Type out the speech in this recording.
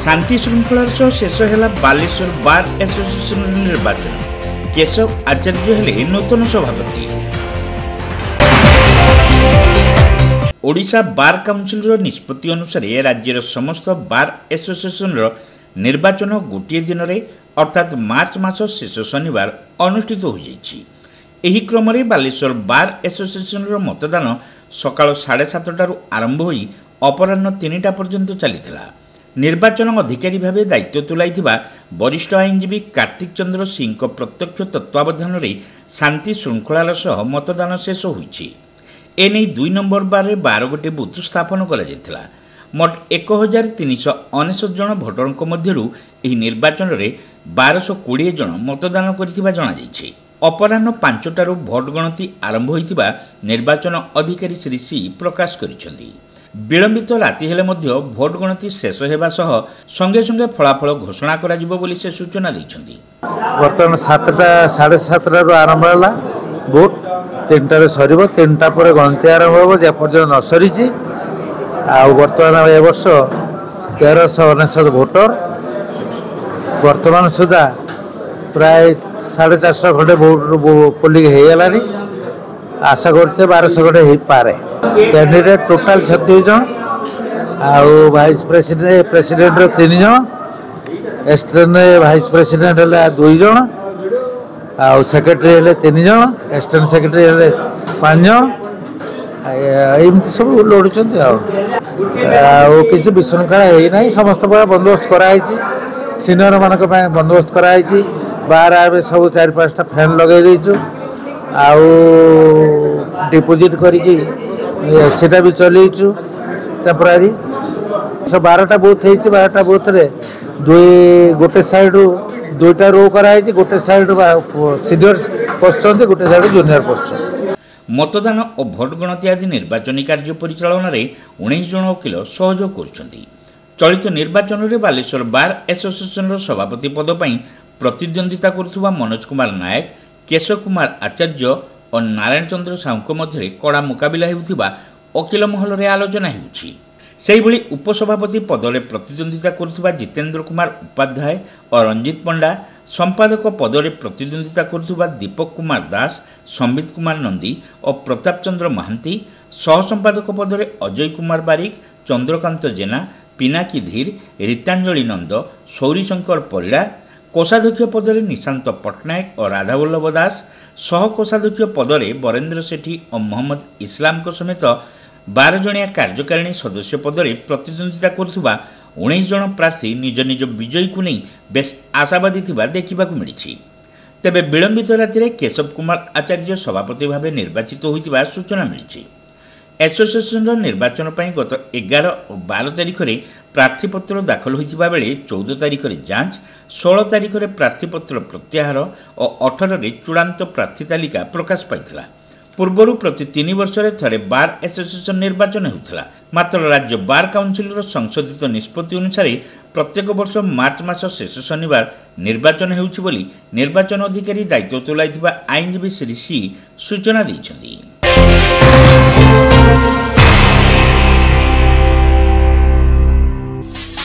शांति श्रृंखलार सह शेष है बालेश्वर बार एसोसिएशन निर्वाचन। केशव आचार्य हेले नूतन सभापति। ओडिशा बार काउंसिल निष्पत्ति अनुसार राज्यर समस्त बार एसोसिएशन निर्वाचन गोटे दिन में अर्थात मार्च मास शेष शनिवार अनुष्ठित हो जाइछि। एही क्रम में बालेश्वर बार एसोसिएशन मतदान सकाळ 7:30 आरंभ होई अपराह्न 3टा पर्यंत चलीथिला। निर्वाचन अधिकारी भाव दायित्व तुलाइथिबा वरिष्ठ आईनजीवी कार्तिक चंद्र सिंह प्रत्यक्ष तत्वावधान में शांति श्रृंखलार सह मतदान शेष होइछि। एने 2 नंबर बार 12 गोटे बूथ स्थापन करा जायतिला। मोट 1399 जन भोटरक मध्यरु एही निर्वाचन में 1220 जन मतदान करिथिबा जणा जायछि। अपराह्न 5टारू भोट गणति आरंभ होइथिबा निर्वाचन अधिकारी श्री सी प्रकाश करिसेंति। विलंबित राति हेले मध्य भोट गणति शेष हेबा सह संगे संगे फलाफल घोषणा करा जिवो बोली से सूचना दैछंती। वर्तमान 7टा 7:30 आरंभ होला भोट 3टारे सरीबो 3टा पर गणति आरंभ होबो जे पर्यंत न सरीछि। आ वर्तमान ए वर्ष 1399 भोटर वर्तमान सुधा प्राय 450 खंडे भोट पोलिंग हो गलानी। आशा करते 1200 खंडे हो पारे। कैंडिडेट टोटाल 36 जन आउ वाइस प्रेसिडेंट 3 जन एक्सटर्न वाइस प्रेसिडेंट है 2 जन आउ सेक्रेटरी है 3 जन एक्सटर्न सेक्रेटरी है 5 जन एमती सब लड़ुंट किसी विशृंखला है समस्त बंदोबस्त कराई सिनियर मान बंदोबस्त कराई। बाहर आए सब 4-5टा फैन लगे देचु आउ डिपोजिट करके सेटा भी चलैचु टेम्परारी। 12टा बूथ है 12टा बूथ रे गोटे साइड 2टा रो कराई गोटे साइड सीनियर पोस्ट गोटे साइड जूनियर पोस्ट। मतदान और भोट गणति आदि निर्वाचन कार्य परिचालन में 19 जन वकिल सहयोग करुछंती। चलित निर्वाचन में बालेश्वर बार एसोसिएशन सभापति पद पर प्रतिद्वंदिता करुवा मनोज कुमार नायक, केशव कुमार आचार्य और नारायण चंद्र साहू मध्य कड़ा मुकाबिला होउथिबा वकिल महल में आलोचना होउछि। सेहिभଳି उपसभापति पद में प्रतिद्वंदिता करुवा जितेंद्र कुमार उपाध्याय और रंजित पंडा, संपादक पद में प्रतिद्वंदिता करुवा दीपक कुमार दास, संबित कुमार नंदी और प्रताप चंद्र महांती, सह संपादक पद में अजय कुमार बारिक, चंद्रकांत जेना, पिनाकी धीर, रीतांजलि नंद, सौरीशंकर परिड़ा, कोषाध्यक्ष पद में निशांत पट्टनायक और राधावल्लभ दास, सह कोषाध्यक्ष पद में बरेन्द्र सेठी और मोहम्मद इस्लाम को समेत 12 जणिया कार्यकारिणी सदस्य पद में प्रतिद्वंदिता करुवा 19 जन प्रार्थी निज निज विजयी को नहीं बेस आशावादी थिबा देखिबाकु मिलिछि। तेबे विलंबित राति केशव कुमार आचार्य सभापति भाव निर्वाचित होइतिबा सूचना मिलिछि। एसोसिएशन निर्वाचन पर गत 11 और 12 तारिख में प्रार्थीपत्र दाखल होइतिबा बेले 14 तारिख में जांच, 16 तारिख में प्रार्थीपत्र प्रत्याहार और 18 में चूड़ांत प्रार्थी तालिका प्रकाश पाइथिला। पूर्वर प्रति 3 वर्ष थे बार एसोसिएशन निर्वाचन होता। मात्र राज्य बार काउंसिल संशोधित निष्पत्ति अनुसार प्रत्येक वर्ष मार्च मास शेष शनिवार निर्वाचन होउछि बोली निर्वाचन अधिकारी दायित्व तुलाइथिबा आईनजीवी श्री सी सूचना दैछन्ति।